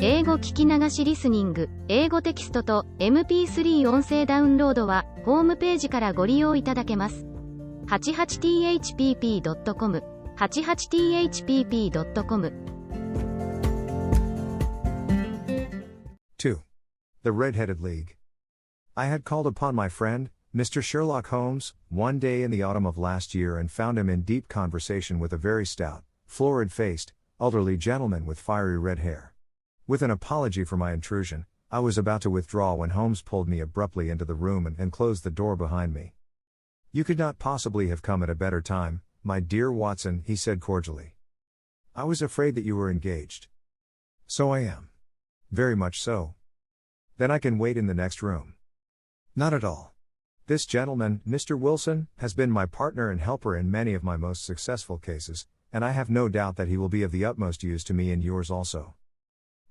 英語聞き流しリスニング、英語テキストと MP3 音声ダウンロードはホームページからご利用いただけます。88thpp.com 88thpp.com 2. The Red-Headed League. I had called upon my friend, Mr. Sherlock Holmes, one day in the autumn of last year and found him in deep conversation with a very stout, florid-faced, elderly gentleman with fiery red hair. With an apology for my intrusion, I was about to withdraw when Holmes pulled me abruptly into the room and closed the door behind me. "You could not possibly have come at a better time, my dear Watson," he said cordially. "I was afraid that you were engaged." "So I am. Very much so." "Then I can wait in the next room." "Not at all. This gentleman, Mr. Wilson, has been my partner and helper in many of my most successful cases, and I have no doubt that he will be of the utmost use to me and yours also."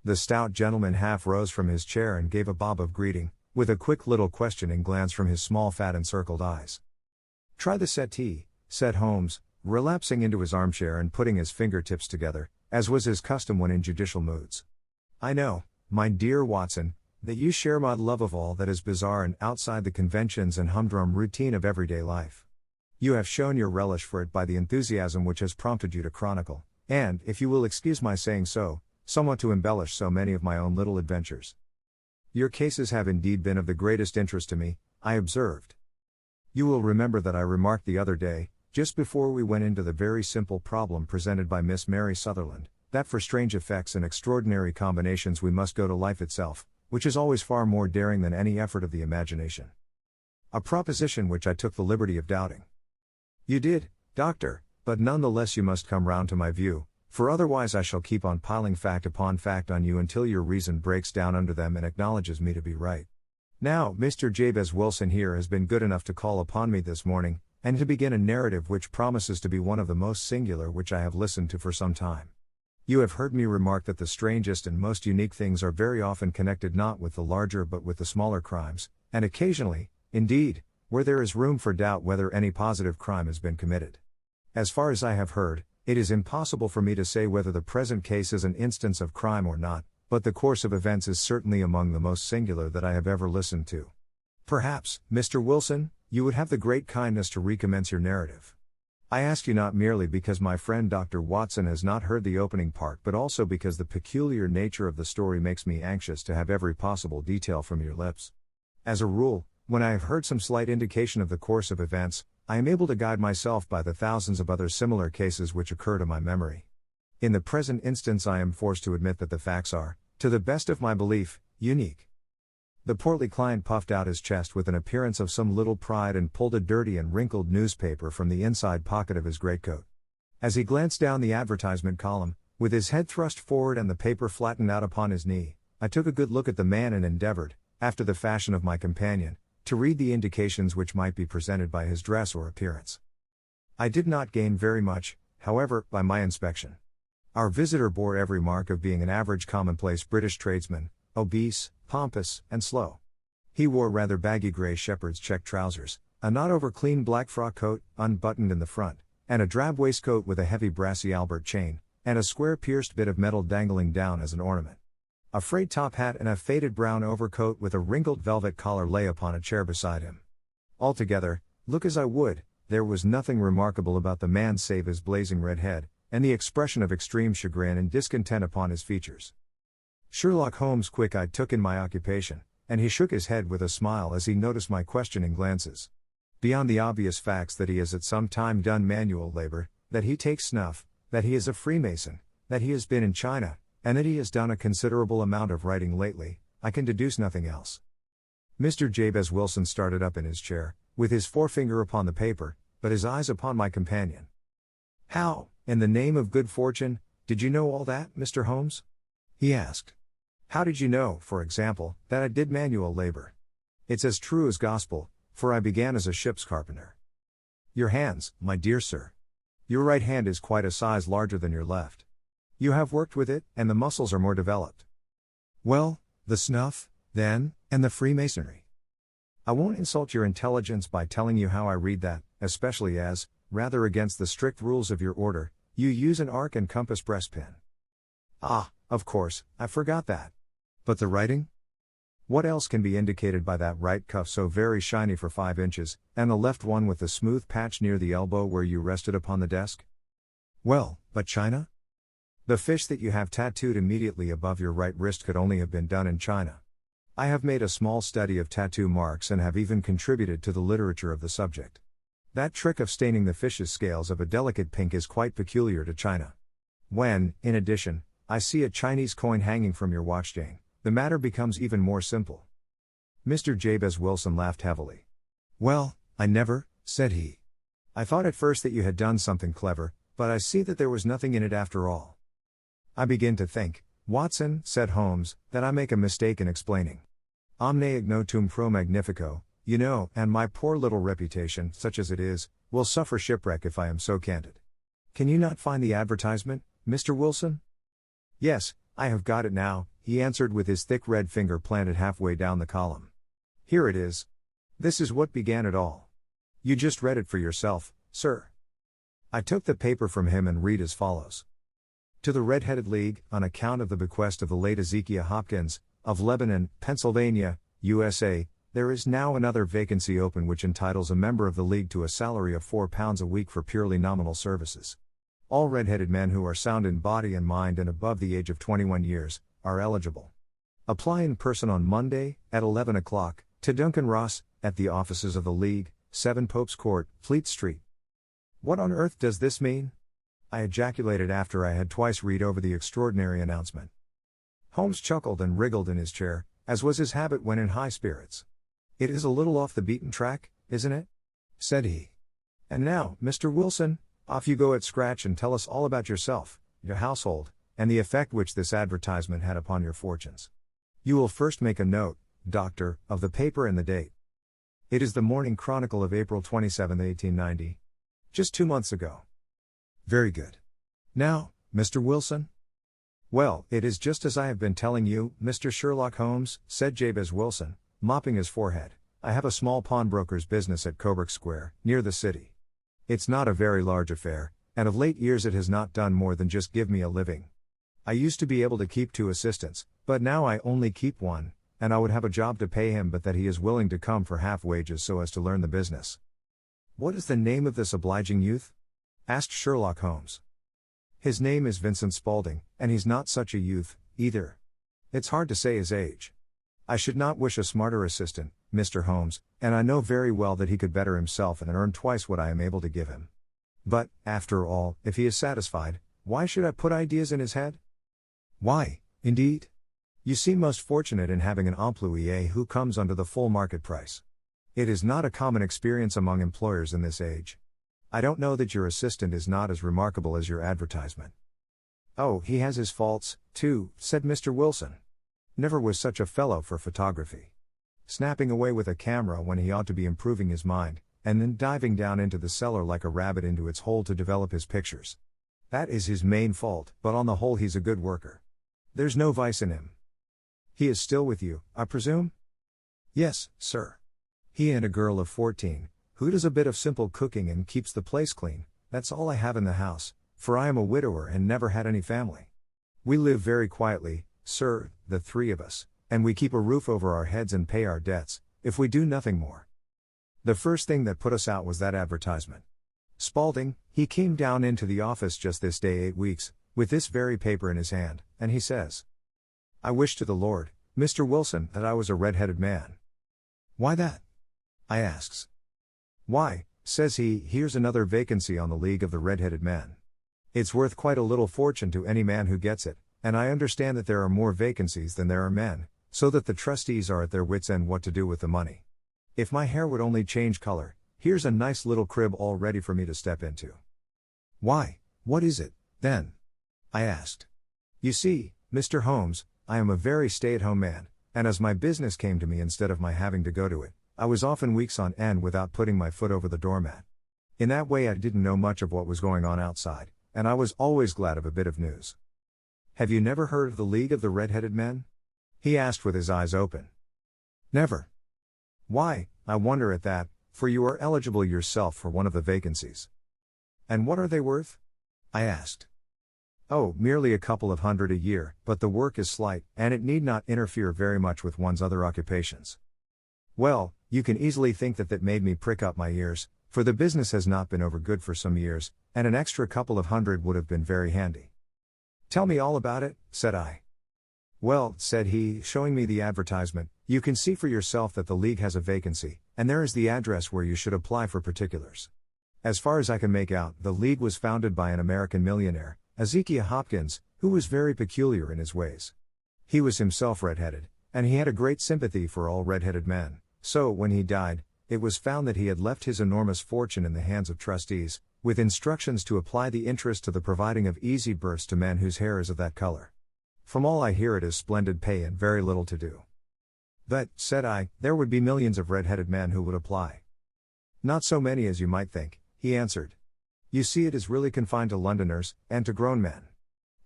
The stout gentleman half rose from his chair and gave a bob of greeting, with a quick little questioning glance from his small fat encircled eyes. "Try the settee," said Holmes, relapsing into his armchair and putting his fingertips together, as was his custom when in judicial moods. "I know, my dear Watson, that you share my love of all that is bizarre and outside the conventions and humdrum routine of everyday life. You have shown your relish for it by the enthusiasm which has prompted you to chronicle, and, if you will excuse my saying so, somewhat to embellish so many of my own little adventures. Your cases have indeed been of the greatest interest to me," I observed. "You will remember that I remarked the other day, just before we went into the very simple problem presented by Miss Mary Sutherland, that for strange effects and extraordinary combinations we must go to life itself, which is always far more daring than any effort of the imagination. A proposition which I took the liberty of doubting." "You did, Doctor, but none the less you must come round to my view, for otherwise I shall keep on piling fact upon fact on you until your reason breaks down under them and acknowledges me to be right. Now, Mr. Jabez Wilson here has been good enough to call upon me this morning, and to begin a narrative which promises to be one of the most singular which I have listened to for some time. You have heard me remark that the strangest and most unique things are very often connected not with the larger but with the smaller crimes, and occasionally, indeed, where there is room for doubt whether any positive crime has been committed. As far as I have heard, it is impossible for me to say whether the present case is an instance of crime or not, but the course of events is certainly among the most singular that I have ever listened to. Perhaps, Mr. Wilson, you would have the great kindness to recommence your narrative. I ask you not merely because my friend Dr. Watson has not heard the opening part but also because the peculiar nature of the story makes me anxious to have every possible detail from your lips. As a rule, when I have heard some slight indication of the course of events, I am able to guide myself by the thousands of other similar cases which occur to my memory. In the present instance I am forced to admit that the facts are, to the best of my belief, unique." The portly client puffed out his chest with an appearance of some little pride and pulled a dirty and wrinkled newspaper from the inside pocket of his greatcoat. As he glanced down the advertisement column, with his head thrust forward and the paper flattened out upon his knee, I took a good look at the man and endeavored, after the fashion of my companion, to read the indications which might be presented by his dress or appearance. I did not gain very much, however, by my inspection. Our visitor bore every mark of being an average commonplace British tradesman, obese, pompous, and slow. He wore rather baggy grey shepherd's check trousers, a not over clean black frock coat, unbuttoned in the front, and a drab waistcoat with a heavy brassy Albert chain, and a square pierced bit of metal dangling down as an ornament. A frayed top hat and a faded brown overcoat with a wrinkled velvet collar lay upon a chair beside him. Altogether, look as I would, there was nothing remarkable about the man save his blazing red head, and the expression of extreme chagrin and discontent upon his features. Sherlock Holmes' quick-eyed took in my occupation, and he shook his head with a smile as he noticed my questioning glances. Beyond the obvious facts that he has at some time done manual labor, that he takes snuff, that he is a Freemason, that he has been in China, and that he has done a considerable amount of writing lately, I can deduce nothing else. Mr. Jabez Wilson started up in his chair, with his forefinger upon the paper, but his eyes upon my companion. "How, in the name of good fortune, did you know all that, Mr. Holmes?" he asked. "How did you know, for example, that I did manual labor?" "It's as true as gospel, for I began as a ship's carpenter." "Your hands, my dear sir. Your right hand is quite a size larger than your left. You have worked with it, and the muscles are more developed." "Well, the snuff, then, and the Freemasonry." "I won't insult your intelligence by telling you how I read that, especially as, rather against the strict rules of your order, you use an arc and compass breastpin." Ah, of course, I forgot that. But the writing? What else can be indicated by that right cuff so very shiny for 5 inches, and the left one with the smooth patch near the elbow where you rested upon the desk? Well, but China? The fish that you have tattooed immediately above your right wrist could only have been done in China. I have made a small study of tattoo marks and have even contributed to the literature of the subject. That trick of staining the fish's scales of a delicate pink is quite peculiar to China. When, in addition, I see a Chinese coin hanging from your watch chain, the matter becomes even more simple. Mr. Jabez Wilson laughed heavily. Well, I never, said he. I thought at first that you had done something clever, but I see that there was nothing in it after all. I begin to think, Watson, said Holmes, that I make a mistake in explaining. Omne ignotum pro magnifico, you know, and my poor little reputation, such as it is, will suffer shipwreck if I am so candid. Can you not find the advertisement, Mr. Wilson? Yes, I have got it now, he answered with his thick red finger planted halfway down the column. Here it is. This is what began it all. You just read it for yourself, sir. I took the paper from him and read as follows. To the Red-Headed League, on account of the bequest of the late Ezekiah Hopkins, of Lebanon, Pennsylvania, USA, there is now another vacancy open which entitles a member of the League to a salary of £4 a week for purely nominal services. All red-headed men who are sound in body and mind and above the age of 21 years, are eligible. Apply in person on Monday, at 11 o'clock, to Duncan Ross, at the offices of the League, 7 Pope's Court, Fleet Street. What on earth does this mean? I ejaculated after I had twice read over the extraordinary announcement. Holmes chuckled and wriggled in his chair, as was his habit when in high spirits. It is a little off the beaten track, isn't it? Said he. And now, Mr. Wilson, off you go at scratch and tell us all about yourself, your household, and the effect which this advertisement had upon your fortunes. You will first make a note, Doctor, of the paper and the date. It is the Morning Chronicle of April 27, 1890. Just 2 months ago. Very good. Now, Mr. Wilson? Well, it is just as I have been telling you, Mr. Sherlock Holmes, said Jabez Wilson, mopping his forehead. I have a small pawnbroker's business at Coburg Square, near the city. It's not a very large affair, and of late years it has not done more than just give me a living. I used to be able to keep 2 assistants, but now I only keep 1, and I would have a job to pay him but that he is willing to come for half wages so as to learn the business. What is the name of this obliging youth? Asked Sherlock Holmes. His name is Vincent Spaulding, and he's not such a youth, either. It's hard to say his age. I should not wish a smarter assistant, Mr. Holmes, and I know very well that he could better himself and earn twice what I am able to give him. But, after all, if he is satisfied, why should I put ideas in his head? Why, indeed? You seem most fortunate in having an employé who comes under the full market price. It is not a common experience among employers in this age. I don't know that your assistant is not as remarkable as your advertisement. Oh, he has his faults, too, said Mr. Wilson. Never was such a fellow for photography. Snapping away with a camera when he ought to be improving his mind, and then diving down into the cellar like a rabbit into its hole to develop his pictures. That is his main fault, but on the whole he's a good worker. There's no vice in him. He is still with you, I presume? Yes, sir. He and a girl of 14, who does a bit of simple cooking and keeps the place clean. That's all I have in the house, for I am a widower and never had any family. We live very quietly, sir, the 3 of us, and we keep a roof over our heads and pay our debts, if we do nothing more. The first thing that put us out was that advertisement. Spaulding, he came down into the office just this day 8 weeks, with this very paper in his hand, and he says, I wish to the Lord, Mr. Wilson, that I was a red-headed man. Why that? I asks. Why, says he, here's another vacancy on the League of the Red-Headed Men. It's worth quite a little fortune to any man who gets it, and I understand that there are more vacancies than there are men, so that the trustees are at their wits' end what to do with the money. If my hair would only change color, here's a nice little crib all ready for me to step into. Why, what is it, then? I asked. You see, Mr. Holmes, I am a very stay-at-home man, and as my business came to me instead of my having to go to it, I was often weeks on end without putting my foot over the doormat. In that way I didn't know much of what was going on outside, and I was always glad of a bit of news. Have you never heard of the League of the Red-Headed Men? He asked with his eyes open. Never. Why, I wonder at that, for you are eligible yourself for one of the vacancies. And what are they worth? I asked. Oh, merely a couple of hundred a year, but the work is slight, and it need not interfere very much with one's other occupations. Well, you can easily think that made me prick up my ears, for the business has not been over good for some years, and an extra couple of hundred would have been very handy. Tell me all about it, said I. Well, said he, showing me the advertisement, you can see for yourself that the league has a vacancy, and there is the address where you should apply for particulars. As far as I can make out, the league was founded by an American millionaire, Ezekiel Hopkins, who was very peculiar in his ways. He was himself red-headed, and he had a great sympathy for all red-headed men, so when he died, it was found that he had left his enormous fortune in the hands of trustees, with instructions to apply the interest to the providing of easy berths to men whose hair is of that color. From all I hear, it is splendid pay and very little to do. But, said I, there would be millions of red-headed men who would apply. Not so many as you might think, he answered. You see, it is really confined to Londoners, and to grown men.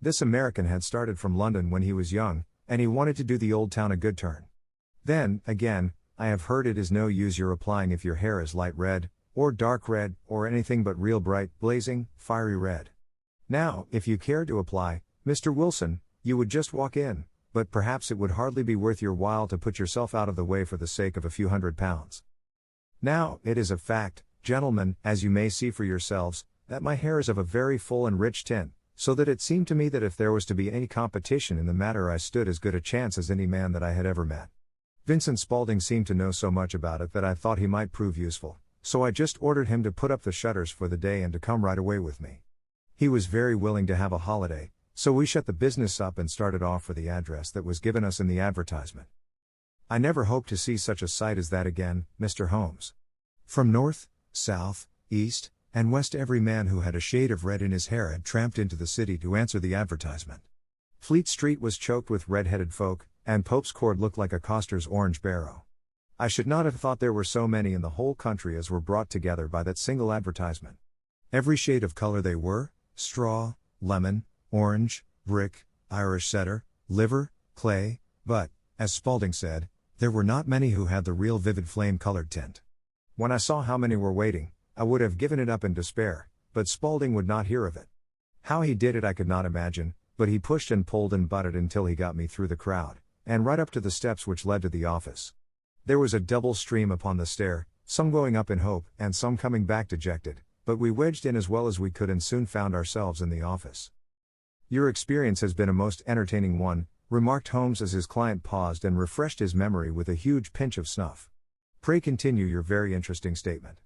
This American had started from London when he was young, and he wanted to do the old town a good turn. Then, again, I have heard it is no use your applying if your hair is light red, or dark red, or anything but real bright, blazing, fiery red. Now, if you cared to apply, Mr. Wilson, you would just walk in, but perhaps it would hardly be worth your while to put yourself out of the way for the sake of a few £100. Now, it is a fact, gentlemen, as you may see for yourselves, that my hair is of a very full and rich tint, so that it seemed to me that if there was to be any competition in the matter, I stood as good a chance as any man that I had ever met. Vincent Spaulding seemed to know so much about it that I thought he might prove useful, so I just ordered him to put up the shutters for the day and to come right away with me. He was very willing to have a holiday, so we shut the business up and started off for the address that was given us in the advertisement. I never hope to see such a sight as that again, Mr. Holmes. From north, south, east, and west every man who had a shade of red in his hair had tramped into the city to answer the advertisement. Fleet Street was choked with red-headed folk, and Pope's Court looked like a coster's orange barrow. I should not have thought there were so many in the whole country as were brought together by that single advertisement. Every shade of color they were: straw, lemon, orange, brick, Irish setter, liver, clay, but, as Spaulding said, there were not many who had the real vivid flame-colored tint. When I saw how many were waiting, I would have given it up in despair, but Spaulding would not hear of it. How he did it I could not imagine, but he pushed and pulled and butted until he got me through the crowd, and right up to the steps which led to the office. There was a double stream upon the stair, some going up in hope, and some coming back dejected, but we wedged in as well as we could and soon found ourselves in the office. Your experience has been a most entertaining one, remarked Holmes as his client paused and refreshed his memory with a huge pinch of snuff. Pray continue your very interesting statement.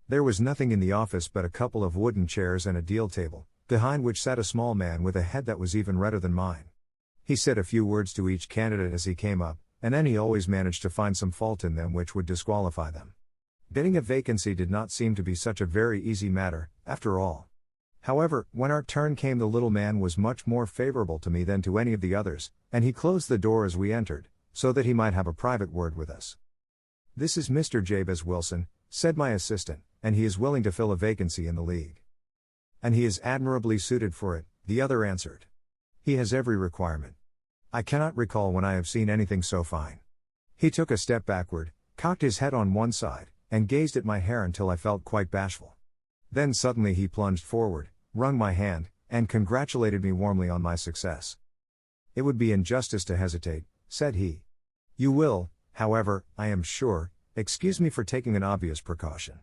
There was nothing in the office but a couple of wooden chairs and a deal table, behind which sat a small man with a head that was even redder than mine. He said a few words to each candidate as he came up, and then he always managed to find some fault in them which would disqualify them. Getting a vacancy did not seem to be such a very easy matter, after all. However, when our turn came, the little man was much more favorable to me than to any of the others, and he closed the door as we entered, so that he might have a private word with us. This is Mr. Jabez Wilson, said my assistant, and he is willing to fill a vacancy in the league. And he is admirably suited for it, the other answered. He has every requirement. I cannot recall when I have seen anything so fine. He took a step backward, cocked his head on one side, and gazed at my hair until I felt quite bashful. Then suddenly he plunged forward, wrung my hand, and congratulated me warmly on my success. It would be injustice to hesitate, said he. You will, however, I am sure, excuse me for taking an obvious precaution.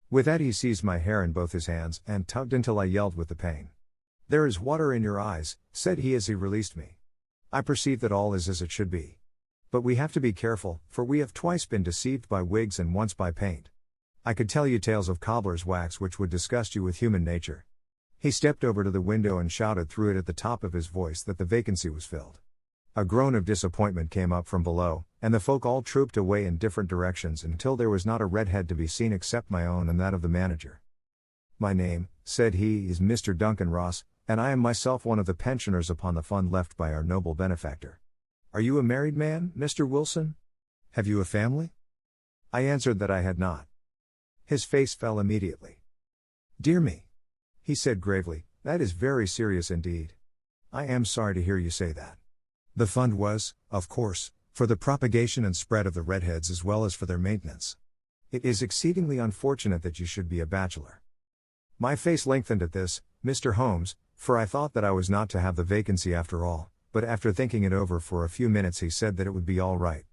With that he seized my hair in both his hands and tugged until I yelled with the pain. There is water in your eyes, said he as he released me. I perceive that all is as it should be. But we have to be careful, for we have twice been deceived by wigs and once by paint. I could tell you tales of cobbler's wax which would disgust you with human nature. He stepped over to the window and shouted through it at the top of his voice that the vacancy was filled. A groan of disappointment came up from below, and the folk all trooped away in different directions until there was not a red head to be seen except my own and that of the manager. My name, said he, is Mr. Duncan Ross, and I am myself one of the pensioners upon the fund left by our noble benefactor. Are you a married man, Mr. Wilson? Have you a family? I answered that I had not. His face fell immediately. Dear me, he said gravely, that is very serious indeed. I am sorry to hear you say that. The fund was, of course, for the propagation and spread of the redheads as well as for their maintenance. It is exceedingly unfortunate that you should be a bachelor. My face lengthened at this, Mr. Holmes, for I thought that I was not to have the vacancy after all, but after thinking it over for a few minutes he said that it would be all right.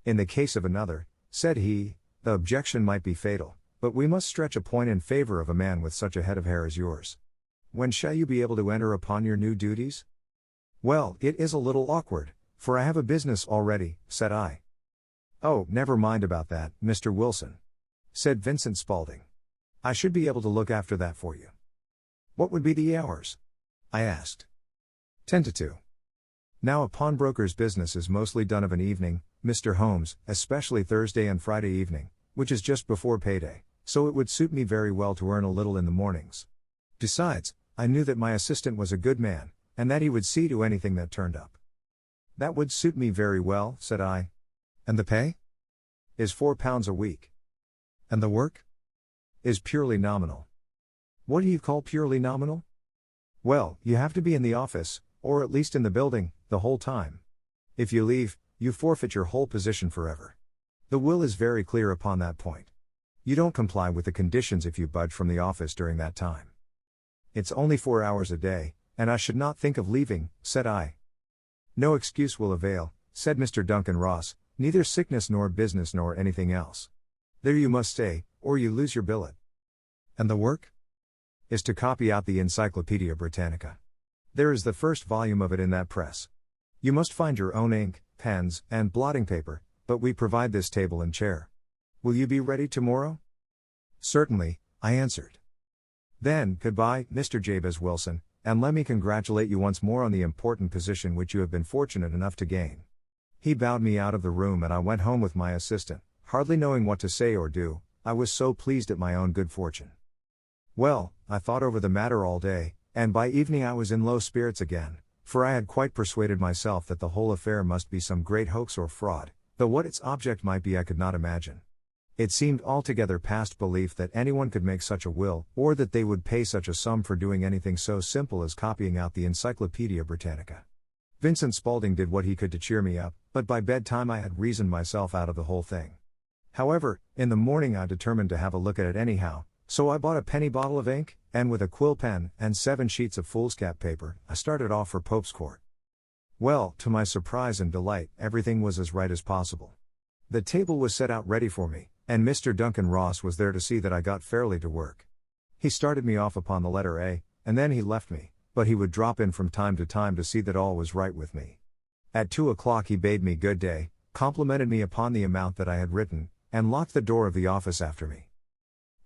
In the case of another, said he, the objection might be fatal, but we must stretch a point in favor of a man with such a head of hair as yours. When shall you be able to enter upon your new duties? Well, it is a little awkward, for I have a business already, said I. Oh, never mind about that, Mr. Wilson, said Vincent Spaulding. I should be able to look after that for you. What would be the hours? I asked. 10 to 2. Now a pawnbroker's business is mostly done of an evening, Mr. Holmes, especially Thursday and Friday evening, which is just before payday, so it would suit me very well to earn a little in the mornings. Besides, I knew that my assistant was a good man, and that he would see to anything that turned up. That would suit me very well, said I. And the pay? Is £4 a week. And the work? Is purely nominal. What do you call purely nominal? Well, you have to be in the office, or at least in the building, the whole time. If you leave, you forfeit your whole position forever. The will is very clear upon that point. You don't comply with the conditions if you budge from the office during that time. It's only 4 hours a day, and I should not think of leaving, said I. No excuse will avail, said Mr. Duncan Ross, neither sickness nor business nor anything else. There you must stay, or you lose your billet. And the work? Is to copy out the Encyclopedia Britannica. There is the first volume of it in that press. You must find your own ink, pens, and blotting paper, but we provide this table and chair. Will you be ready tomorrow? Certainly, I answered. Then, goodbye, Mr. Jabez Wilson, and let me congratulate you once more on the important position which you have been fortunate enough to gain. He bowed me out of the room and I went home with my assistant, hardly knowing what to say or do. I was so pleased at my own good fortune. Well, I thought over the matter all day, and by evening I was in low spirits again, for I had quite persuaded myself that the whole affair must be some great hoax or fraud, though what its object might be I could not imagine. It seemed altogether past belief that anyone could make such a will, or that they would pay such a sum for doing anything so simple as copying out the Encyclopedia Britannica. Vincent Spaulding did what he could to cheer me up, but by bedtime I had reasoned myself out of the whole thing. However, in the morning I determined to have a look at it anyhow, so I bought a penny bottle of ink, and with a quill pen and 7 sheets of foolscap paper, I started off for Pope's Court. Well, to my surprise and delight, everything was as right as possible. The table was set out ready for me, and Mr. Duncan Ross was there to see that I got fairly to work. He started me off upon the letter A, and then he left me, but he would drop in from time to see that all was right with me. At 2 o'clock he bade me good day, complimented me upon the amount that I had written, and locked the door of the office after me.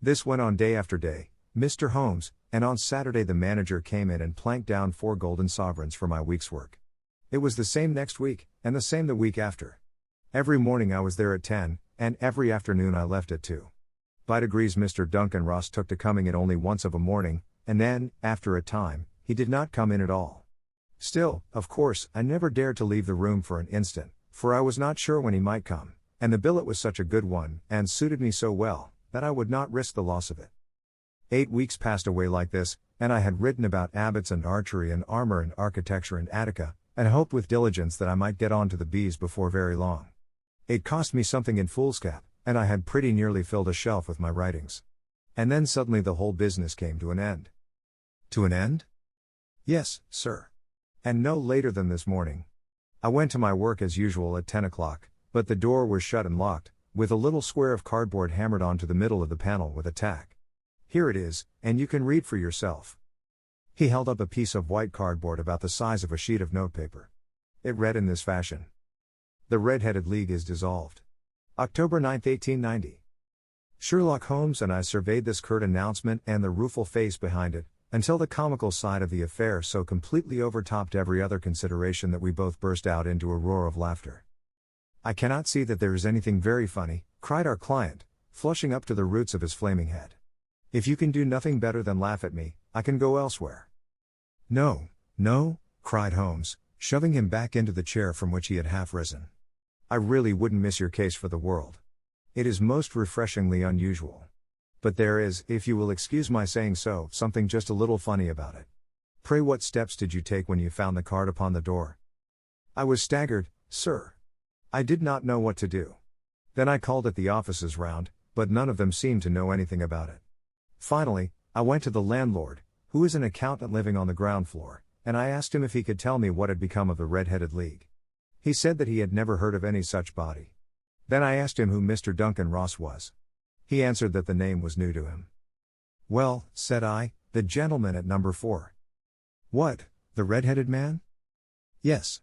This went on day after day, Mr. Holmes, and on Saturday the manager came in and planked down 4 golden sovereigns for my week's work. It was the same next week, and the same the week after. Every morning I was there at 10, and every afternoon I left at 2. By degrees Mr. Duncan Ross took to coming in only once of a morning, and then, after a time, he did not come in at all. Still, of course, I never dared to leave the room for an instant, for I was not sure when he might come, and the billet was such a good one, and suited me so well, that I would not risk the loss of it. 8 weeks passed away like this, and I had written about abbots and archery and armor and architecture and Attica, and hoped with diligence that I might get on to the bees before very long. It cost me something in foolscap, and I had pretty nearly filled a shelf with my writings. And then suddenly the whole business came to an end. To an end? Yes, sir. And no later than this morning. I went to my work as usual at 10 o'clock, but the door was shut and locked, with a little square of cardboard hammered onto the middle of the panel with a tack. Here it is, and you can read for yourself. He held up a piece of white cardboard about the size of a sheet of notepaper. It read in this fashion. The Red-Headed League is dissolved. October 9, 1890. Sherlock Holmes and I surveyed this curt announcement and the rueful face behind it, until the comical side of the affair so completely overtopped every other consideration that we both burst out into a roar of laughter. I cannot see that there is anything very funny, cried our client, flushing up to the roots of his flaming head. If you can do nothing better than laugh at me, I can go elsewhere. No, no, cried Holmes, shoving him back into the chair from which he had half risen. I really wouldn't miss your case for the world. It is most refreshingly unusual. But there is, if you will excuse my saying so, something just a little funny about it. Pray what steps did you take when you found the card upon the door? I was staggered, sir. I did not know what to do. Then I called at the offices round, but none of them seemed to know anything about it. Finally, I went to the landlord, who is an accountant living on the ground floor, and I asked him if he could tell me what had become of the Red-Headed League. He said that he had never heard of any such body. Then I asked him who Mr. Duncan Ross was. He answered that the name was new to him. Well, said I, the gentleman at number 4. What, the red-headed man? Yes.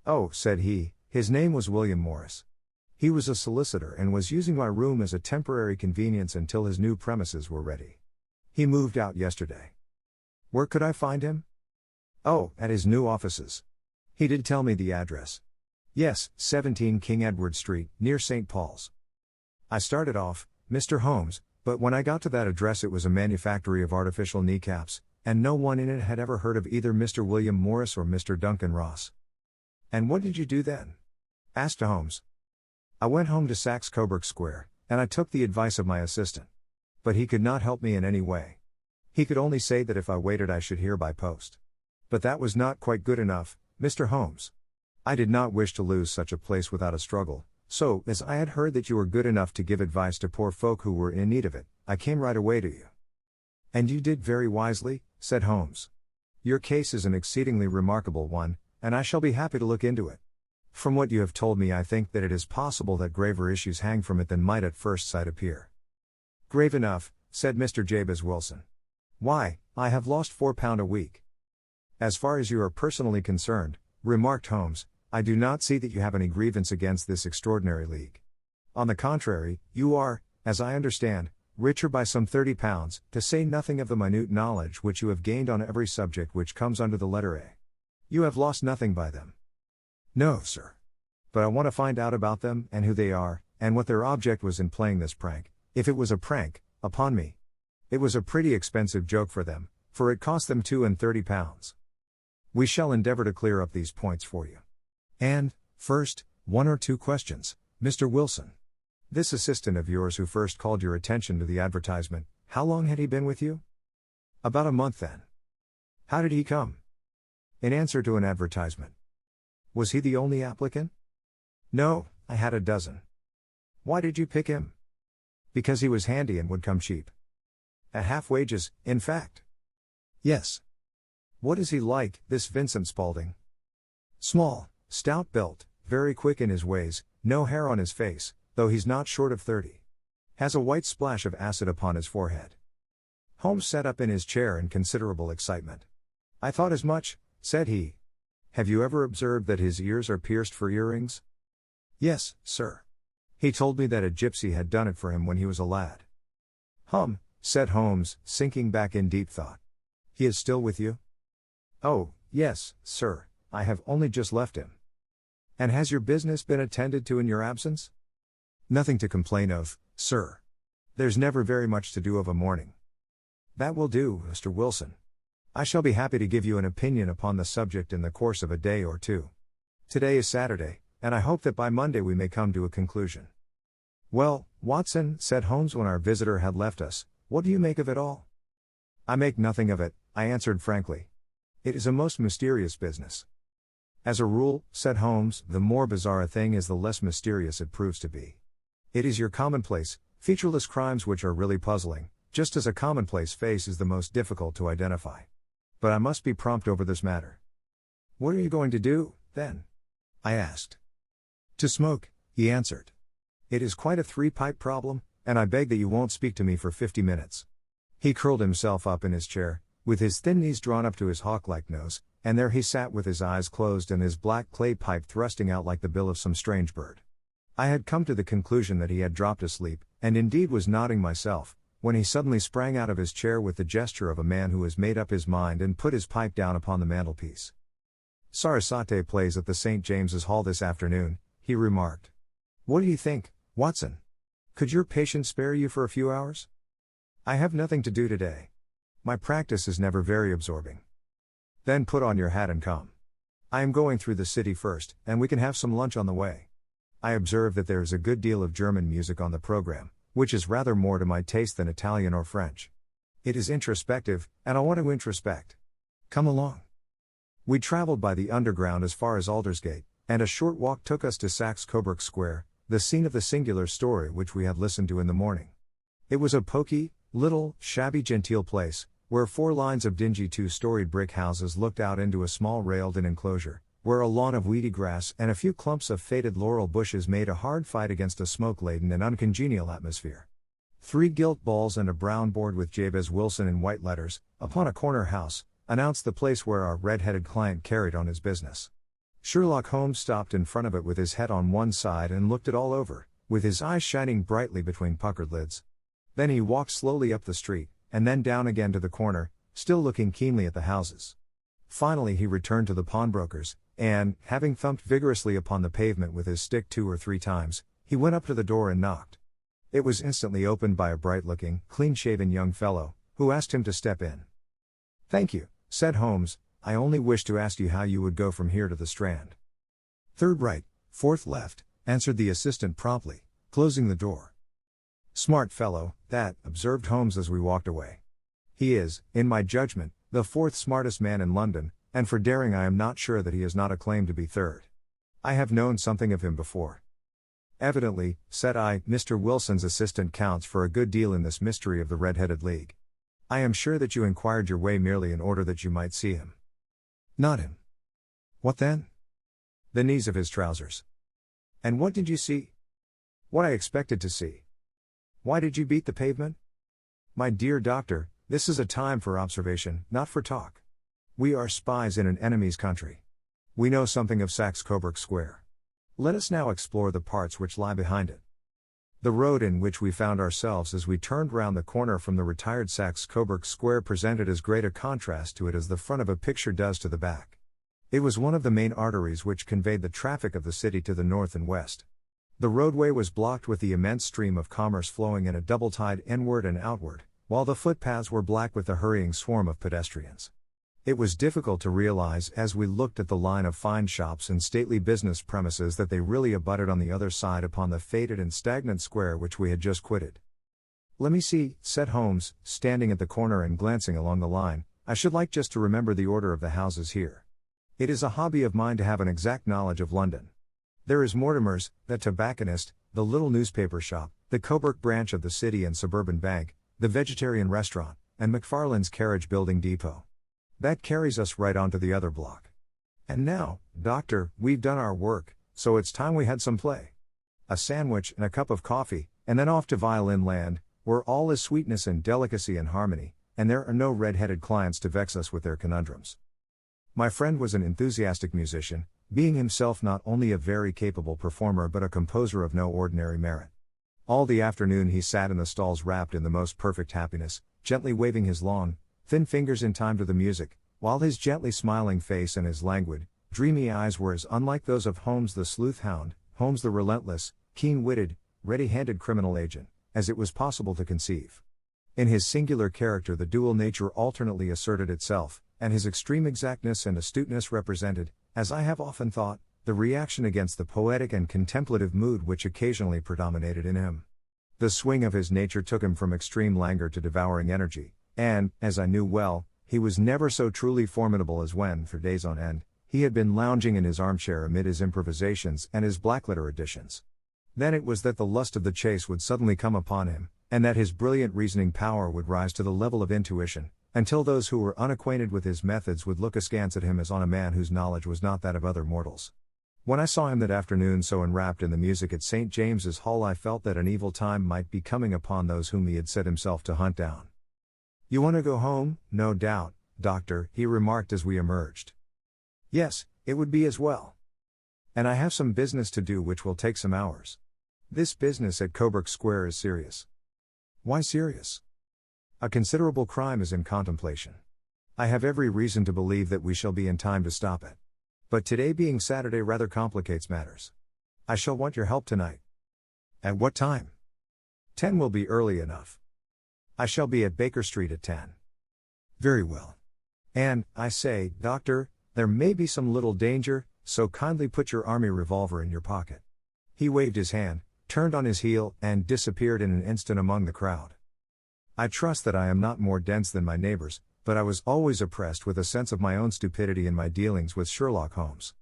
Oh, said he, his name was William Morris. He was a solicitor and was using my room as a temporary convenience until his new premises were ready. He moved out yesterday. Where could I find him? Oh, at his new offices. He did tell me the address. Yes, 17 King Edward Street, near St. Paul's. I started off, Mr. Holmes, but when I got to that address it was a manufactory of artificial kneecaps, and no one in it had ever heard of either Mr. William Morris or Mr. Duncan Ross. And what did you do then? Asked Holmes. I went home to Saxe-Coburg Square, and I took the advice of my assistant. But he could not help me in any way. He could only say that if I waited I should hear by post. But that was not quite good enough, Mr. Holmes. I did not wish to lose such a place without a struggle, so, as I had heard that you were good enough to give advice to poor folk who were in need of it, I came right away to you. And you did very wisely, said Holmes. Your case is an exceedingly remarkable one, and I shall be happy to look into it. From what you have told me I think that it is possible that graver issues hang from it than might at first sight appear. Grave enough, said Mr. Jabez Wilson. Why, I have lost £4 a week. As far as you are personally concerned, remarked Holmes, I do not see that you have any grievance against this extraordinary league. On the contrary, you are, as I understand, richer by some £30, to say nothing of the minute knowledge which you have gained on every subject which comes under the letter A. You have lost nothing by them. No, sir. But I want to find out about them, and who they are, and what their object was in playing this prank, if it was a prank, upon me. It was a pretty expensive joke for them, for it cost them £32. We shall endeavor to clear up these points for you. And, first, 1 or 2 questions, Mr. Wilson. This assistant of yours who first called your attention to the advertisement, how long had he been with you? About a month then. How did he come? In answer to an advertisement. Was he the only applicant? No, I had a dozen. Why did you pick him? Because he was handy and would come cheap. At half wages, in fact. Yes. What is he like, this Vincent Spaulding? Small, stout-built, very quick in his ways, no hair on his face, though he's not short of 30. Has a white splash of acid upon his forehead. Holmes sat up in his chair in considerable excitement. I thought as much, said he. Have you ever observed that his ears are pierced for earrings? Yes, sir. He told me that a gypsy had done it for him when he was a lad. Said Holmes, sinking back in deep thought. He is still with you? Oh, yes, sir, I have only just left him. And has your business been attended to in your absence? Nothing to complain of, sir. There's never very much to do of a morning. That will do, Mr. Wilson. I shall be happy to give you an opinion upon the subject in the course of a day or two. Today is Saturday, and I hope that by Monday we may come to a conclusion. Well, Watson, said Holmes when our visitor had left us, what do you make of it all? I make nothing of it, I answered frankly. It is a most mysterious business. As a rule, said Holmes, the more bizarre a thing is the less mysterious it proves to be. It is your commonplace, featureless crimes which are really puzzling, just as a commonplace face is the most difficult to identify. But I must be prompt over this matter. What are you going to do, then? I asked. To smoke, he answered. It is quite a 3-pipe problem, and I beg that you won't speak to me for 50 minutes. He curled himself up in his chair, with his thin knees drawn up to his hawk-like nose, and there he sat with his eyes closed and his black clay pipe thrusting out like the bill of some strange bird. I had come to the conclusion that he had dropped asleep, and indeed was nodding myself, when he suddenly sprang out of his chair with the gesture of a man who has made up his mind and put his pipe down upon the mantelpiece. Sarasate plays at the St. James's Hall this afternoon, he remarked. What do you think, Watson? Could your patient spare you for a few hours? I have nothing to do today. My practice is never very absorbing. Then put on your hat and come. I am going through the city first, and we can have some lunch on the way. I observe that there is a good deal of German music on the program, which is rather more to my taste than Italian or French. It is introspective, and I want to introspect. Come along. We traveled by the underground as far as Aldersgate, and a short walk took us to Saxe-Coburg Square, the scene of the singular story which we had listened to in the morning. It was a poky, little, shabby genteel place, where 4 lines of dingy 2-storied brick houses looked out into a small railed-in enclosure, where a lawn of weedy grass and a few clumps of faded laurel bushes made a hard fight against a smoke-laden and uncongenial atmosphere. 3 gilt balls and a brown board with Jabez Wilson in white letters, upon a corner house, announced the place where our red-headed client carried on his business. Sherlock Holmes stopped in front of it with his head on one side and looked it all over, with his eyes shining brightly between puckered lids. Then he walked slowly up the street, and then down again to the corner, still looking keenly at the houses. Finally he returned to the pawnbroker's, and, having thumped vigorously upon the pavement with his stick 2 or 3 times, he went up to the door and knocked. It was instantly opened by a bright-looking, clean-shaven young fellow, who asked him to step in. "Thank you," said Holmes, "I only wished to ask you how you would go from here to the Strand." "Third right, fourth left," answered the assistant promptly, closing the door. "Smart fellow, that," observed Holmes as we walked away. "He is, in my judgment, the 4th smartest man in London, and for daring I am not sure that he has not a claim to be 3rd. I have known something of him before." "Evidently," said I, "Mr. Wilson's assistant counts for a good deal in this mystery of the Red-Headed League. I am sure that you inquired your way merely in order that you might see him." "Not him." "What then?" "The knees of his trousers." "And what did you see?" "What I expected to see." "Why did you beat the pavement?" "My dear doctor, this is a time for observation, not for talk. We are spies in an enemy's country. We know something of Saxe-Coburg Square. Let us now explore the parts which lie behind it." The road in which we found ourselves as we turned round the corner from the retired Saxe-Coburg Square presented as great a contrast to it as the front of a picture does to the back. It was one of the main arteries which conveyed the traffic of the city to the north and west. The roadway was blocked with the immense stream of commerce flowing in a double tide inward and outward, while the footpaths were black with the hurrying swarm of pedestrians. It was difficult to realize as we looked at the line of fine shops and stately business premises that they really abutted on the other side upon the faded and stagnant square which we had just quitted. "Let me see," said Holmes, standing at the corner and glancing along the line, "I should like just to remember the order of the houses here. It is a hobby of mine to have an exact knowledge of London. There is Mortimer's, the tobacconist, the little newspaper shop, the Coburg branch of the City and Suburban Bank, the vegetarian restaurant, and McFarlane's carriage building depot. That carries us right on to the other block. And now, doctor, we've done our work, so it's time we had some play. A sandwich and a cup of coffee, and then off to Violin Land, where all is sweetness and delicacy and harmony, and there are no red-headed clients to vex us with their conundrums." My friend was an enthusiastic musician, being himself not only a very capable performer but a composer of no ordinary merit. All the afternoon he sat in the stalls wrapped in the most perfect happiness, gently waving his long, thin fingers in time to the music, while his gently smiling face and his languid, dreamy eyes were as unlike those of Holmes the sleuth hound, Holmes the relentless, keen-witted, ready-handed criminal agent, as it was possible to conceive. In his singular character the dual nature alternately asserted itself, and his extreme exactness and astuteness represented, as I have often thought, the reaction against the poetic and contemplative mood which occasionally predominated in him. The swing of his nature took him from extreme languor to devouring energy, and, as I knew well, he was never so truly formidable as when, for days on end, he had been lounging in his armchair amid his improvisations and his black-letter editions. Then it was that the lust of the chase would suddenly come upon him, and that his brilliant reasoning power would rise to the level of intuition, until those who were unacquainted with his methods would look askance at him as on a man whose knowledge was not that of other mortals. When I saw him that afternoon so enwrapped in the music at St. James's Hall I felt that an evil time might be coming upon those whom he had set himself to hunt down. "You want to go home, no doubt, doctor," he remarked as we emerged. "Yes, it would be as well. And I have some business to do which will take some hours. This business at Coburg Square is serious." "Why serious?" "A considerable crime is in contemplation. I have every reason to believe that we shall be in time to stop it. But today being Saturday rather complicates matters. I shall want your help tonight." "At what time?" 10 will be early enough. I shall be at Baker Street at 10. "Very well. And, I say, doctor, there may be some little danger, so kindly put your army revolver in your pocket." He waved his hand, turned on his heel, and disappeared in an instant among the crowd. I trust that I am not more dense than my neighbors, but I was always oppressed with a sense of my own stupidity in my dealings with Sherlock Holmes.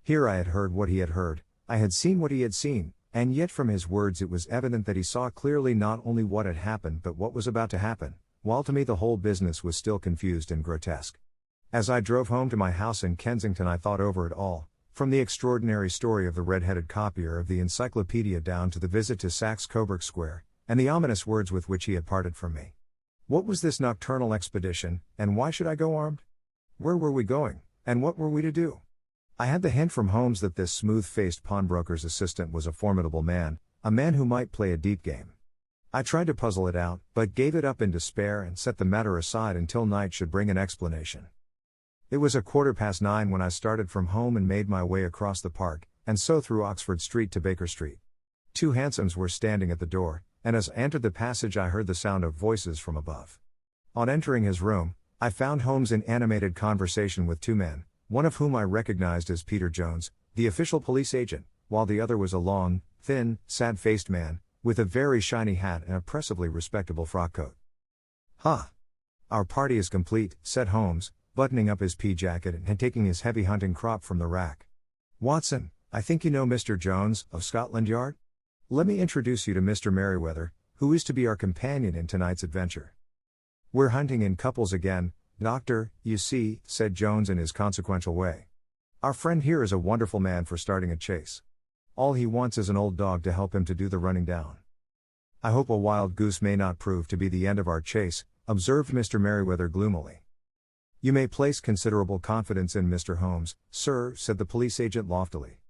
Here I had heard what he had heard, I had seen what he had seen, and yet from his words it was evident that he saw clearly not only what had happened but what was about to happen, while to me the whole business was still confused and grotesque. As I drove home to my house in Kensington, I thought over it all, from the extraordinary story of the red-headed copier of the encyclopedia down to the visit to Saxe-Coburg Square, and the ominous words with which he had parted from me. What was this nocturnal expedition, and why should I go armed? Where were we going, and what were we to do? I had the hint from Holmes that this smooth-faced pawnbroker's assistant was a formidable man, a man who might play a deep game. I tried to puzzle it out, but gave it up in despair and set the matter aside until night should bring an explanation. It was 9:15 when I started from home and made my way across the park, and so through Oxford Street to Baker Street. 2 hansoms were standing at the door, and as I entered the passage I heard the sound of voices from above. On entering his room, I found Holmes in animated conversation with 2 men, one of whom I recognized as Peter Jones, the official police agent, while the other was a long, thin, sad-faced man, with a very shiny hat and oppressively respectable frock coat. "Ha! Our party is complete," said Holmes, buttoning up his pea jacket and taking his heavy hunting crop from the rack. "Watson, I think you know Mr. Jones, of Scotland Yard? Let me introduce you to Mr. Merriweather, who is to be our companion in tonight's adventure." "We're hunting in couples again, Doctor, you see," said Jones in his consequential way. "Our friend here is a wonderful man for starting a chase. All he wants is an old dog to help him to do the running down." "I hope a wild goose may not prove to be the end of our chase," observed Mr. Merriweather gloomily. "You may place considerable confidence in Mr. Holmes, sir," said the police agent loftily.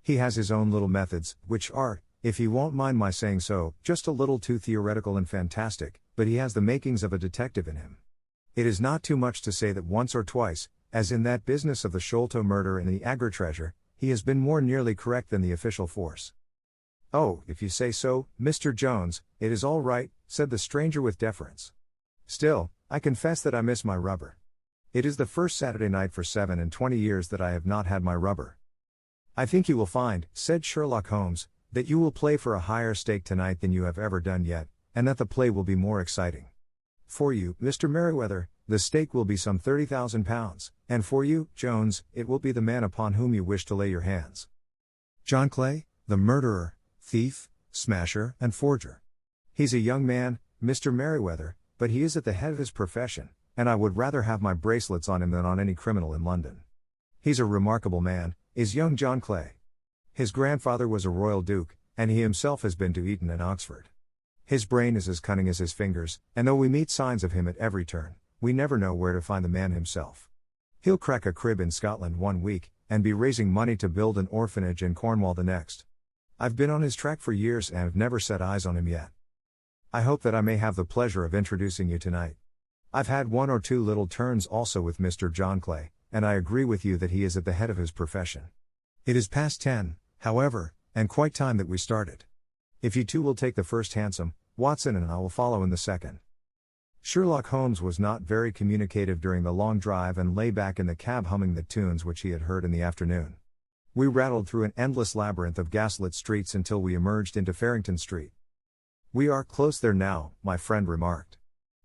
"He has his own little methods, which are, if he won't mind my saying so, just a little too theoretical and fantastic, but he has the makings of a detective in him. It is not too much to say that once or twice, as in that business of the Sholto murder and the Agra treasure, he has been more nearly correct than the official force." "Oh, if you say so, Mr. Jones, it is all right," said the stranger with deference. "Still, I confess that I miss my rubber. It is the first Saturday night for 27 years that I have not had my rubber." "I think you will find," said Sherlock Holmes, "that you will play for a higher stake tonight than you have ever done yet, and that the play will be more exciting. For you, Mr. Merriweather, the stake will be some £30,000, and for you, Jones, it will be the man upon whom you wish to lay your hands. John Clay, the murderer, thief, smasher, and forger. He's a young man, Mr. Merriweather, but he is at the head of his profession, and I would rather have my bracelets on him than on any criminal in London. He's a remarkable man, is young John Clay. His grandfather was a royal duke, and he himself has been to Eton and Oxford. His brain is as cunning as his fingers, and though we meet signs of him at every turn, we never know where to find the man himself. He'll crack a crib in Scotland one week, and be raising money to build an orphanage in Cornwall the next. I've been on his track for years and have never set eyes on him yet. I hope that I may have the pleasure of introducing you tonight. I've had 1 or 2 little turns also with Mr. John Clay, and I agree with you that he is at the head of his profession. It is past 10, however, and quite time that we started. If you two will take the first hansom, Watson and I will follow in the second." Sherlock Holmes was not very communicative during the long drive and lay back in the cab humming the tunes which he had heard in the afternoon. We rattled through an endless labyrinth of gaslit streets until we emerged into Farrington Street. "We are close there now," my friend remarked.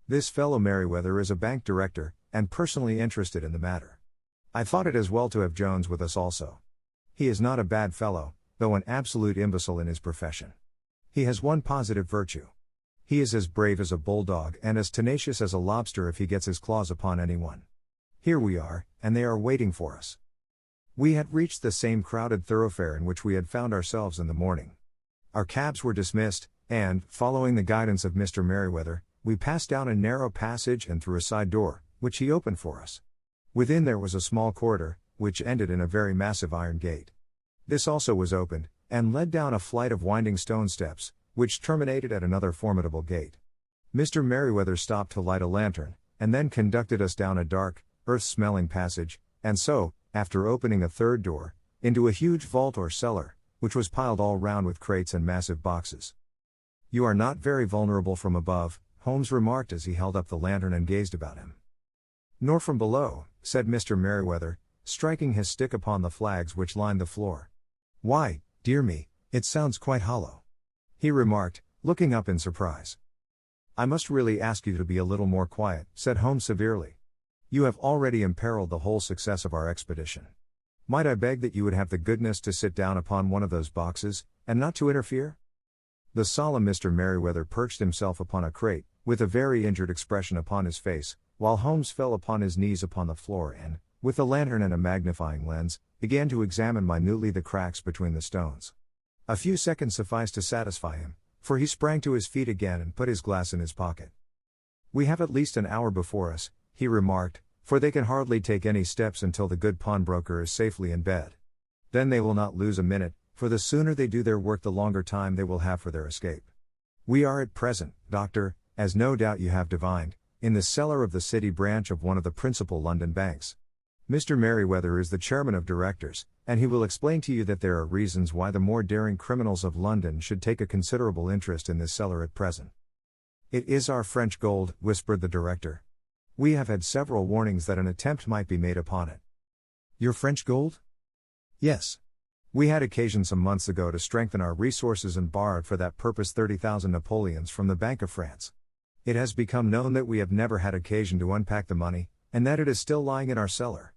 "This fellow Merriweather is a bank director, and personally interested in the matter. I thought it as well to have Jones with us also. He is not a bad fellow, though an absolute imbecile in his profession. He has one positive virtue. He is as brave as a bulldog and as tenacious as a lobster if he gets his claws upon anyone. Here we are, and they are waiting for us." We had reached the same crowded thoroughfare in which we had found ourselves in the morning. Our cabs were dismissed, and, following the guidance of Mr. Merriweather, we passed down a narrow passage and through a side door, which he opened for us. Within there was a small corridor, which ended in a very massive iron gate. This also was opened, and led down a flight of winding stone steps, which terminated at another formidable gate. Mr. Merriweather stopped to light a lantern, and then conducted us down a dark, earth-smelling passage, and so, after opening a third door, into a huge vault or cellar, which was piled all round with crates and massive boxes. "You are not very vulnerable from above," Holmes remarked as he held up the lantern and gazed about him. "Nor from below," said Mr. Merriweather, striking his stick upon the flags which lined the floor. "Why, dear me, it sounds quite hollow," he remarked, looking up in surprise. "I must really ask you to be a little more quiet," said Holmes severely. "You have already imperiled the whole success of our expedition. Might I beg that you would have the goodness to sit down upon one of those boxes, and not to interfere?" The solemn Mr. Merriweather perched himself upon a crate, with a very injured expression upon his face, while Holmes fell upon his knees upon the floor and, with the lantern and a magnifying lens, began to examine minutely the cracks between the stones. A few seconds sufficed to satisfy him, for he sprang to his feet again and put his glass in his pocket. "We have at least an hour before us," he remarked, "for they can hardly take any steps until the good pawnbroker is safely in bed. Then they will not lose a minute, for the sooner they do their work the longer time they will have for their escape. We are at present, Doctor, as no doubt you have divined, in the cellar of the city branch of one of the principal London banks. Mr. Merriweather is the chairman of directors, and he will explain to you that there are reasons why the more daring criminals of London should take a considerable interest in this cellar at present." "It is our French gold," whispered the director. "We have had several warnings that an attempt might be made upon it." "Your French gold?" "Yes. We had occasion some months ago to strengthen our resources and borrowed for that purpose 30,000 Napoleons from the Bank of France. It has become known that we have never had occasion to unpack the money, and that it is still lying in our cellar.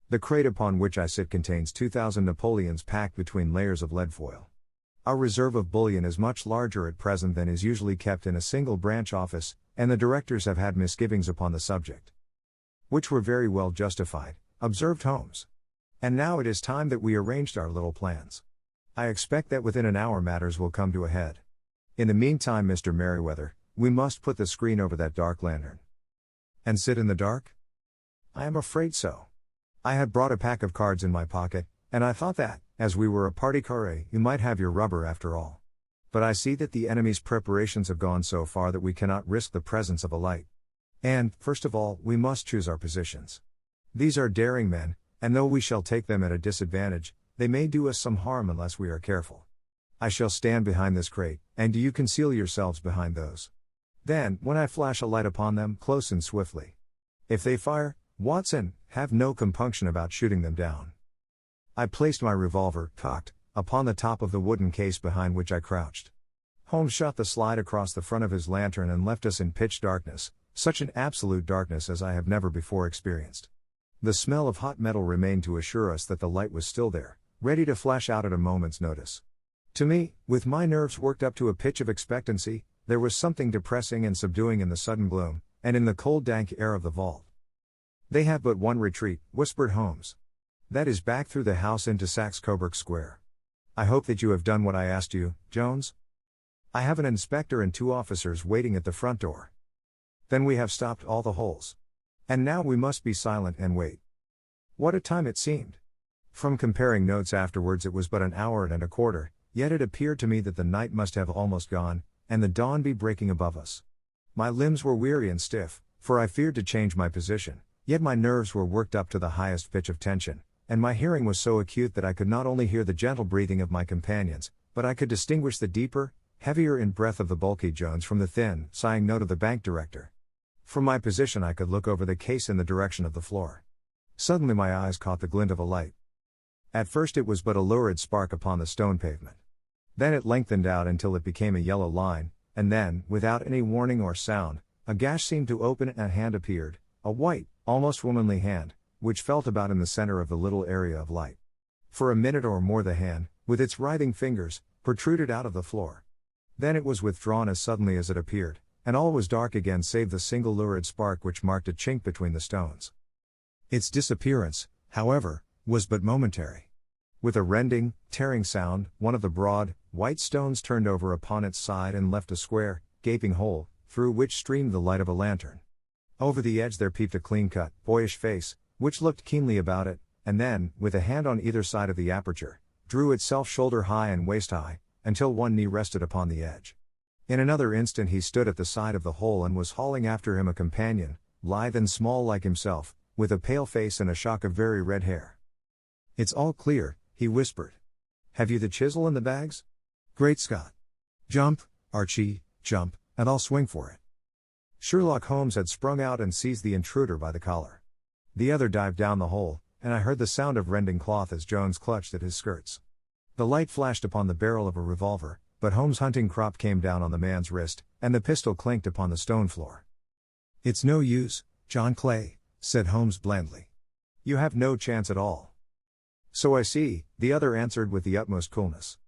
The crate upon which I sit contains 2,000 Napoleons packed between layers of lead foil. Our reserve of bullion is much larger at present than is usually kept in a single branch office, and the directors have had misgivings upon the subject." "Which were very well justified," observed Holmes. "And now it is time that we arranged our little plans. I expect that within an hour matters will come to a head. In the meantime, Mr. Merriweather, we must put the screen over that dark lantern." "And sit in the dark?" "I am afraid so. I had brought a pack of cards in my pocket, and I thought that, as we were a party carré, you might have your rubber after all. But I see that the enemy's preparations have gone so far that we cannot risk the presence of a light. And, first of all, we must choose our positions. These are daring men, and though we shall take them at a disadvantage, they may do us some harm unless we are careful. I shall stand behind this crate, and do you conceal yourselves behind those. Then, when I flash a light upon them, close and swiftly. If they fire, Watson, have no compunction about shooting them down." I placed my revolver, cocked, upon the top of the wooden case behind which I crouched. Holmes shot the slide across the front of his lantern and left us in pitch darkness, such an absolute darkness as I have never before experienced. The smell of hot metal remained to assure us that the light was still there, ready to flash out at a moment's notice. To me, with my nerves worked up to a pitch of expectancy, there was something depressing and subduing in the sudden gloom, and in the cold dank air of the vault. "They have but one retreat," whispered Holmes. "That is back through the house into Saxe Coburg Square. I hope that you have done what I asked you, Jones? I have an inspector and 2 officers waiting at the front door. Then we have stopped all the holes. And now we must be silent and wait." What a time it seemed! From comparing notes afterwards it was but an hour and a quarter, yet it appeared to me that the night must have almost gone, and the dawn be breaking above us. My limbs were weary and stiff, for I feared to change my position. Yet my nerves were worked up to the highest pitch of tension, and my hearing was so acute that I could not only hear the gentle breathing of my companions, but I could distinguish the deeper, heavier in breath of the bulky Jones from the thin, sighing note of the bank director. From my position I could look over the case in the direction of the floor. Suddenly my eyes caught the glint of a light. At first it was but a lurid spark upon the stone pavement. Then it lengthened out until it became a yellow line, and then, without any warning or sound, a gash seemed to open and a hand appeared, a white, almost womanly hand, which felt about in the center of the little area of light. For a minute or more the hand, with its writhing fingers, protruded out of the floor. Then it was withdrawn as suddenly as it appeared, and all was dark again save the single lurid spark which marked a chink between the stones. Its disappearance, however, was but momentary. With a rending, tearing sound, one of the broad, white stones turned over upon its side and left a square, gaping hole, through which streamed the light of a lantern. Over the edge there peeped a clean-cut, boyish face, which looked keenly about it, and then, with a hand on either side of the aperture, drew itself shoulder-high and waist-high, until one knee rested upon the edge. In another instant he stood at the side of the hole and was hauling after him a companion, lithe and small like himself, with a pale face and a shock of very red hair. "It's all clear," he whispered. "Have you the chisel and the bags? Great Scott! Jump, Archie, jump, and I'll swing for it." Sherlock Holmes had sprung out and seized the intruder by the collar. The other dived down the hole, and I heard the sound of rending cloth as Jones clutched at his skirts. The light flashed upon the barrel of a revolver, but Holmes' hunting crop came down on the man's wrist, and the pistol clinked upon the stone floor. "It's no use, John Clay," said Holmes blandly. "You have no chance at all." "So I see," the other answered with the utmost coolness.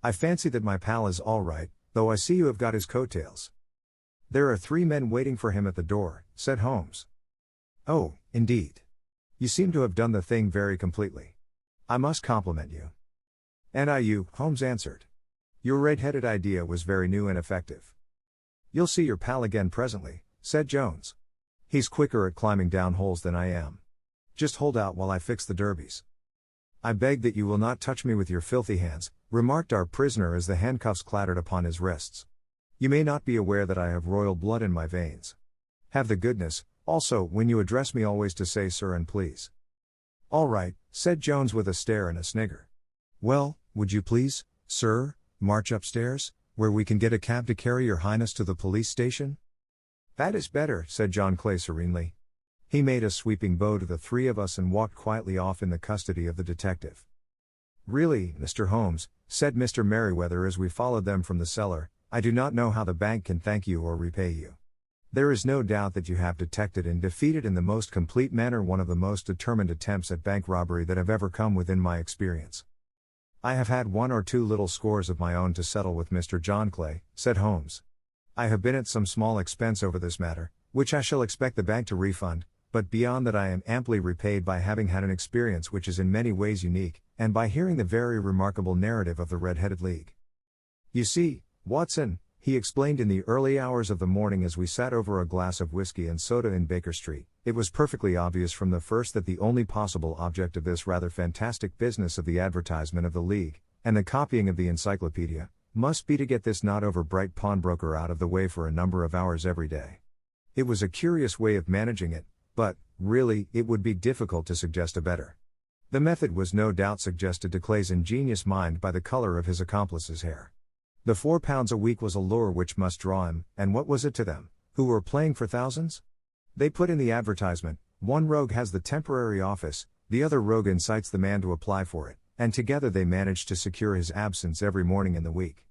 "I fancy that my pal is all right, though I see you have got his coattails." There are 3 men waiting for him at the door, said Holmes. Oh, indeed. You seem to have done the thing very completely. I must compliment you. And you, Holmes answered. Your red-headed idea was very new and effective. You'll see your pal again presently, said Jones. He's quicker at climbing down holes than I am. Just hold out while I fix the derbies. I beg that you will not touch me with your filthy hands, remarked our prisoner as the handcuffs clattered upon his wrists. You may not be aware that I have royal blood in my veins. Have the goodness, also, when you address me always to say sir and please. All right, said Jones with a stare and a snigger. Well, would you please, sir, march upstairs, where we can get a cab to carry your highness to the police station? That is better, said John Clay serenely. He made a sweeping bow to the 3 of us and walked quietly off in the custody of the detective. Really, Mr. Holmes, said Mr. Merriweather as we followed them from the cellar, I do not know how the bank can thank you or repay you. There is no doubt that you have detected and defeated in the most complete manner one of the most determined attempts at bank robbery that have ever come within my experience. I have had 1 or 2 little scores of my own to settle with Mr. John Clay, said Holmes. I have been at some small expense over this matter, which I shall expect the bank to refund, but beyond that I am amply repaid by having had an experience which is in many ways unique, and by hearing the very remarkable narrative of the Red-Headed League. You see, Watson, he explained in the early hours of the morning as we sat over a glass of whiskey and soda in Baker Street, it was perfectly obvious from the first that the only possible object of this rather fantastic business of the advertisement of the League, and the copying of the encyclopedia, must be to get this not over bright pawnbroker out of the way for a number of hours every day. It was a curious way of managing it, but, really, it would be difficult to suggest a better. The method was no doubt suggested to Clay's ingenious mind by the color of his accomplice's hair. The £4 a week was a lure which must draw him, and what was it to them, who were playing for thousands? They put in the advertisement, one rogue has the temporary office, the other rogue incites the man to apply for it, and together they managed to secure his absence every morning in the week.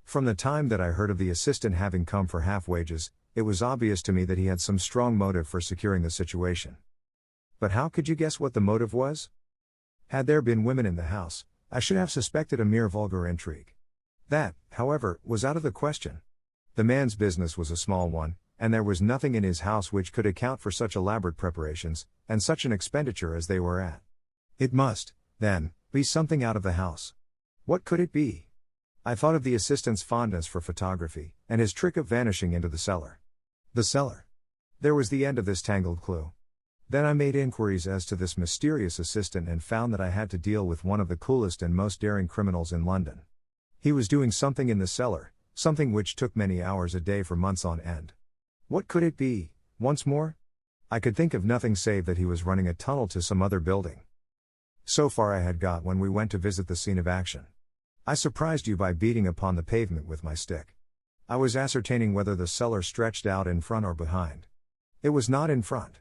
From the time that I heard of the assistant having come for half wages, it was obvious to me that he had some strong motive for securing the situation. But how could you guess what the motive was? Had there been women in the house, I should have suspected a mere vulgar intrigue. That, however, was out of the question. The man's business was a small one, and there was nothing in his house which could account for such elaborate preparations, and such an expenditure as they were at. It must, then, be something out of the house. What could it be? I thought of the assistant's fondness for photography, and his trick of vanishing into the cellar. The cellar. There was the end of this tangled clue. Then I made inquiries as to this mysterious assistant and found that I had to deal with one of the coolest and most daring criminals in London. He was doing something in the cellar, something which took many hours a day for months on end. What could it be, once more? I could think of nothing save that he was running a tunnel to some other building. So far I had got when we went to visit the scene of action. I surprised you by beating upon the pavement with my stick. I was ascertaining whether the cellar stretched out in front or behind. It was not in front.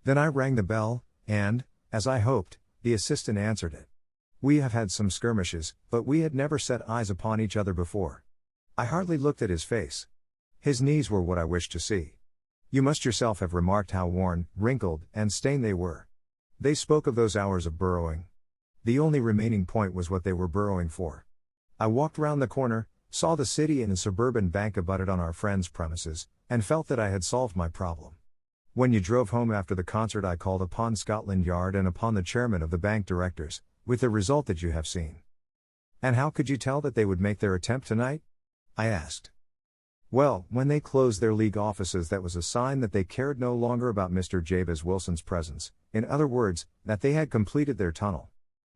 Then I rang the bell, and, as I hoped, the assistant answered it. We have had some skirmishes, but we had never set eyes upon each other before. I hardly looked at his face. His knees were what I wished to see. You must yourself have remarked how worn, wrinkled, and stained they were. They spoke of those hours of burrowing. The only remaining point was what they were burrowing for. I walked round the corner, saw the city and the suburban bank abutted on our friend's premises, and felt that I had solved my problem. When you drove home after the concert I called upon Scotland Yard and upon the chairman of the bank directors, with the result that you have seen. And how could you tell that they would make their attempt tonight? I asked. Well, when they closed their league offices that was a sign that they cared no longer about Mr. Jabez Wilson's presence, in other words, that they had completed their tunnel.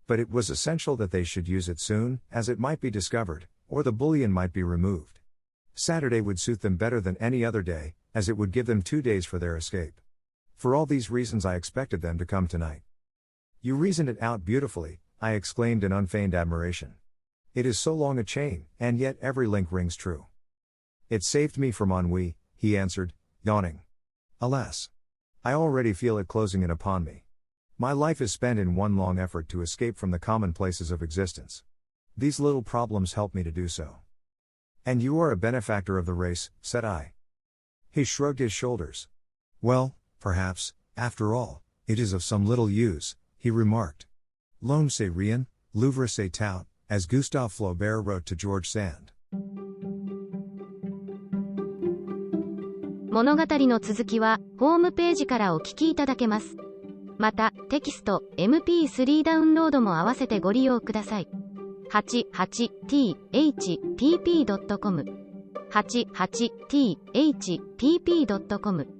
But it was essential that they should use it soon, as it might be discovered, or the bullion might be removed. Saturday would suit them better than any other day, as it would give them 2 days for their escape. For all these reasons I expected them to come tonight. You reasoned it out beautifully, I exclaimed in unfeigned admiration. It is so long a chain, and yet every link rings true. It saved me from ennui, he answered, yawning. Alas! I already feel it closing in upon me. My life is spent in one long effort to escape from the commonplaces of existence. These little problems help me to do so. And you are a benefactor of the race, said I. He shrugged his shoulders. Well, perhaps, after all, it is of some little use, he remarked. L'homme c'est rien, l'ouvre c'est tout, as Gustave Flaubert wrote to George Sand. 物語の続きは、ホームページからお聞きいただけます。また、テキスト、MP3 ダウンロードも合わせてご利用ください。88thpp.com 88thpp.com